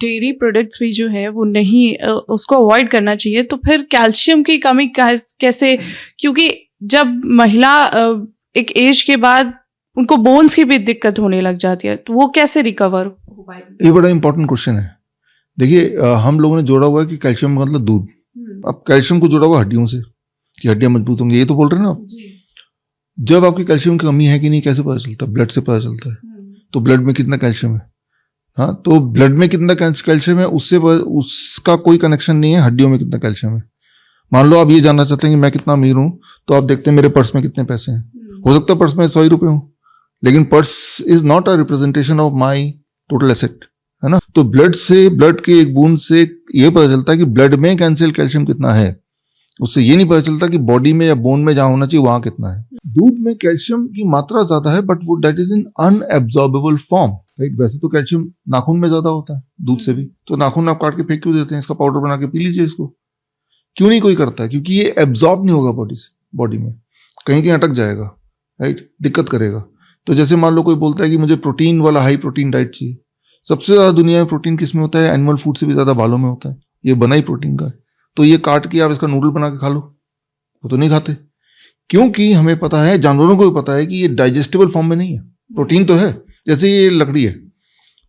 Dairy products भी जो है वो नहीं उसको अवॉइड करना चाहिए। तो फिर कैल्शियम की कमी कैसे, क्योंकि जब महिला एक एज के बाद उनको बोन्स की भी दिक्कत होने लग जाती है, तो वो कैसे रिकवर हो पाएगी? ये बड़ा इंपॉर्टेंट क्वेश्चन है। देखिए, हम लोगों ने जोड़ा हुआ है कि कैल्शियम का मतलब दूध। अब कैल्शियम को जोड़ा हुआ हड्डियों से कि हड्डियां मजबूत होंगी, ये तो बोल रहे हैं ना आप। जब आपकी कैल्शियम की कमी है कि नहीं कैसे पता चलता? ब्लड से पता चलता है। तो ब्लड में कितना कैल्शियम है, हाँ, तो ब्लड में कितना कैल्शियम है उसका कोई कनेक्शन नहीं है हड्डियों में कितना कैल्शियम है। मान लो आप ये जानना चाहते हैं कि मैं कितना अमीर हूं, तो आप देखते हैं मेरे पर्स में कितने पैसे हैं। हो सकता है पर्स में 100 ही रुपए हो, लेकिन purse is not a representation of my total asset, है ना। तो ब्लड के एक बूंद से ये पता चलता है कि ब्लड में कैल्शियम कितना है। उससे ये नहीं पता चलता कि बॉडी में या बोन में जहां होना चाहिए वहां कितना है। दूध में कैल्शियम की मात्रा ज्यादा है, बट वो that is in unabsorbable form, right. वैसे तो कैल्शियम नाखून में ज्यादा होता है दूध से भी, तो नाखून आप काट के फेंक क्यों देते हैं? इसका पाउडर बना के पी लीजिए इसको। क्यों नहीं कोई करता है? क्योंकि ये एब्जॉर्ब नहीं होगा बॉडी में, कहीं कहीं अटक जाएगा, राइट, दिक्कत करेगा। तो जैसे मान लो कोई बोलता है कि मुझे प्रोटीन वाला हाई प्रोटीन डाइट चाहिए। सबसे ज्यादा दुनिया में प्रोटीन किस में होता है? एनिमल फूड से भी ज्यादा बालों में होता है। ये बना ही प्रोटीन का है। तो ये काट के आप इसका नूडल बना के खा लो, वो तो नहीं खाते, क्योंकि हमें पता है, जानवरों को भी पता है कि ये डाइजेस्टेबल फॉर्म में नहीं है। प्रोटीन तो है, जैसे ये लकड़ी है,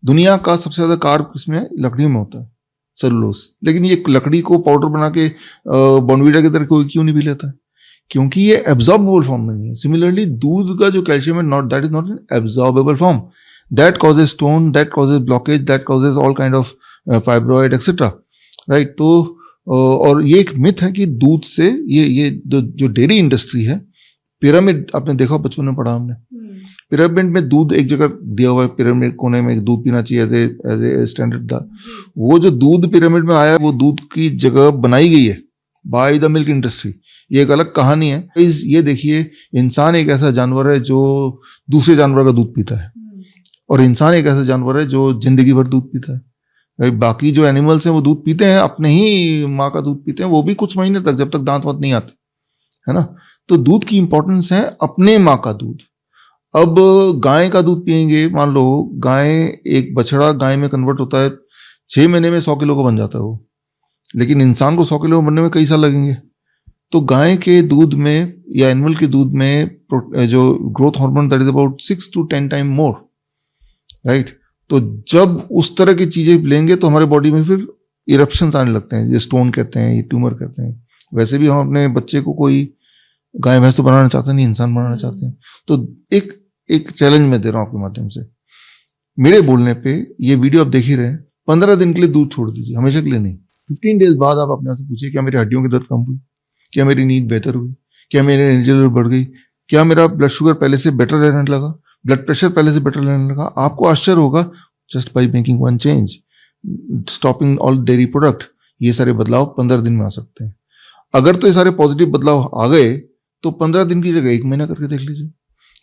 दुनिया का सबसे ज्यादा कार्ब किसमें है? लकड़ियों में होता है, सेलुलोज। लेकिन ये लकड़ी को पाउडर बना के बॉर्नवीटा की तरह कोई क्यों नहीं पी लेता है? क्योंकि ये एब्जॉर्बेबल फॉर्म में नहीं है। सिमिलरली दूध का जो कैल्शियम है, that is not an absorbable form. That causes stone, that causes blockage, that causes all kind of fibroid etcetera, right. तो और ये एक मिथ है कि दूध से ये जो डेयरी इंडस्ट्री है, पिरामिड आपने देखा, बचपन में पढ़ा हमने, पिरामिड में दूध एक जगह दिया हुआ है, पिरामिड कोने में दूध पीना चाहिए एज ए स्टैंडर्ड था। वो जो दूध पिरामिड में आया, वो दूध की जगह बनाई गई है बाय द मिल्क इंडस्ट्री। ये एक अलग कहानी है। ये देखिए, इंसान एक ऐसा जानवर है जो दूसरे जानवर का दूध पीता है, और इंसान एक ऐसा जानवर है जो जिंदगी भर दूध पीता है। बाकी जो एनिमल्स हैं वो दूध पीते हैं, अपने ही माँ का दूध पीते हैं, वो भी कुछ महीने तक, जब तक दांत वांत नहीं आते, है ना। तो दूध की इंपॉर्टेंस है, अपने माँ का दूध। अब गाय का दूध पियेंगे, मान लो गाय, एक बछड़ा गाय में कन्वर्ट होता है, 6 महीने में 100 किलो का बन जाता है वो, लेकिन इंसान को 100 किलो बनने में कई साल लगेंगे। तो गाय के दूध में या एनिमल के दूध में जो growth hormone, that is about 6 to 10 time more, right. तो जब उस तरह की चीजें लेंगे तो हमारे बॉडी में फिर इरप्शंस आने लगते हैं, ये स्टोन कहते हैं, ये ट्यूमर कहते हैं। वैसे भी हम अपने बच्चे को कोई गाय भैंस तो बनाना चाहते नहीं, इंसान बनाना चाहते हैं। तो एक चैलेंज मैं दे रहा हूं आपके माध्यम से, मेरे बोलने पे ये वीडियो आप देख ही रहे हैं, 15 दिन के लिए दूध छोड़ दीजिए, हमेशा के लिए नहीं। 15 डेज बाद आप अपने आप से पूछिए, क्या मेरी हड्डियों की दर्द कम हुई? क्या मेरी नींद बेहतर हुई? क्या मेरी एनर्जी लेवल बढ़ गई? क्या मेरा ब्लड शुगर पहले से बेटर रहने लगा? ब्लड प्रेशर पहले से बेटर रहने लगा? आपको आश्चर्य होगा, just by making one change, stopping all dairy product. ये सारे बदलाव 15 दिन में आ सकते हैं। अगर तो ये सारे पॉजिटिव बदलाव आ गए, तो 15 दिन की जगह 1 महीना करके देख लीजिए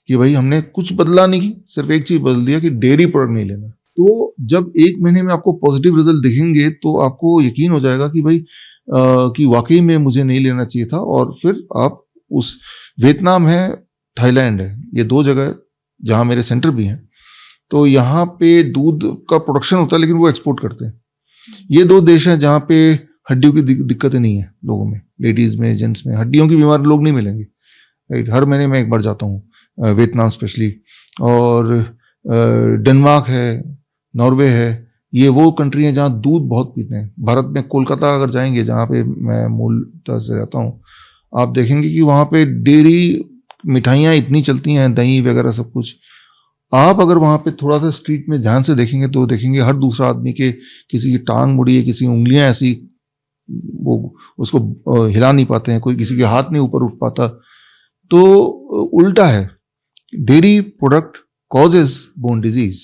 कि भाई हमने कुछ बदला नहीं, सिर्फ एक चीज बदल दिया कि डेयरी प्रोडक्ट नहीं लेना। तो जब 1 महीने में आपको पॉजिटिव रिजल्ट दिखेंगे, तो आपको यकीन हो जाएगा कि भाई कि वाकई में मुझे नहीं लेना चाहिए था। और फिर आप उस, वियतनाम है, थाईलैंड है, ये 2 जगह जहां मेरे सेंटर भी हैं, तो यहाँ पे दूध का प्रोडक्शन होता है, लेकिन वो एक्सपोर्ट करते हैं। ये 2 देश हैं जहाँ पे हड्डियों की दिक्कतें नहीं है लोगों में, लेडीज में, जेंट्स में हड्डियों की बीमार लोग नहीं मिलेंगे, राइट। हर महीने में 1 बार जाता हूँ वियतनाम स्पेशली, और डेनमार्क है, नॉर्वे है, ये वो कंट्री है जहाँ दूध बहुत पीते हैं। भारत में कोलकाता अगर जाएंगे, जहाँ पे मैं मूलतः से रहता हूँ, आप देखेंगे कि वहाँ पे डेयरी मिठाइयाँ इतनी चलती हैं, दही वगैरह सब कुछ। आप अगर वहां पे थोड़ा सा स्ट्रीट में ध्यान से देखेंगे, तो देखेंगे हर दूसरा आदमी के किसी की टांग मुड़ी है, किसी की उंगलियां ऐसी, वो उसको हिला नहीं पाते हैं, कोई किसी के हाथ नहीं ऊपर उठ पाता। तो उल्टा है, dairy product causes bone disease,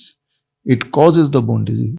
it causes the bone disease.